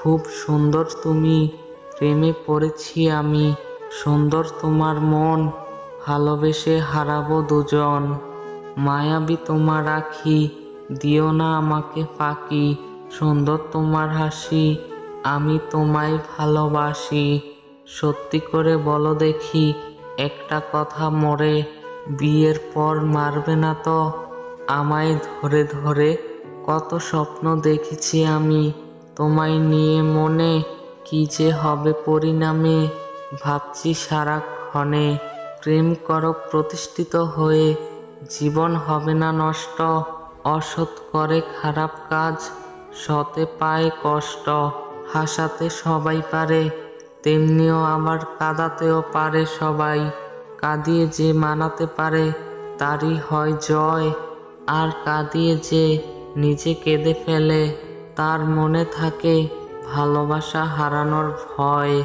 খুব সুন্দর তুমি, প্রেমে পড়েছি আমি। সুন্দর তোমার মন, ভালোবেসে হারাবো দুজন। মায়াবী তোমার আখি, দিও না আমাকে ফাঁকি। সুন্দর তোমার হাসি, আমি তোমায় ভালোবাসি। সত্যি করে বলো দেখি একটা কথা মোরে, বিয়ের পর মারবে না তো আমায় ধরে ধরে? কত স্বপ্ন দেখেছি আমি তোমায় নিয়ে মনে, কি যে হবে পরিণামে ভাবছি সারাক্ষণে। প্রেম করো প্রতিষ্ঠিত হয়ে, জীবন হবে না নষ্ট। অসৎ করে খারাপ কাজ, সতে পায় কষ্ট। হাসাতে সবাই পারে, তেমনিও আবার কাঁদাতেও পারে সবাই। কাঁদিয়ে যে মানাতে পারে, তারই হয় জয়। আর কাঁদিয়ে যে নিজে কেঁদে ফেলে, তার মনে থাকে ভালোবাসা হারানোর ভয়।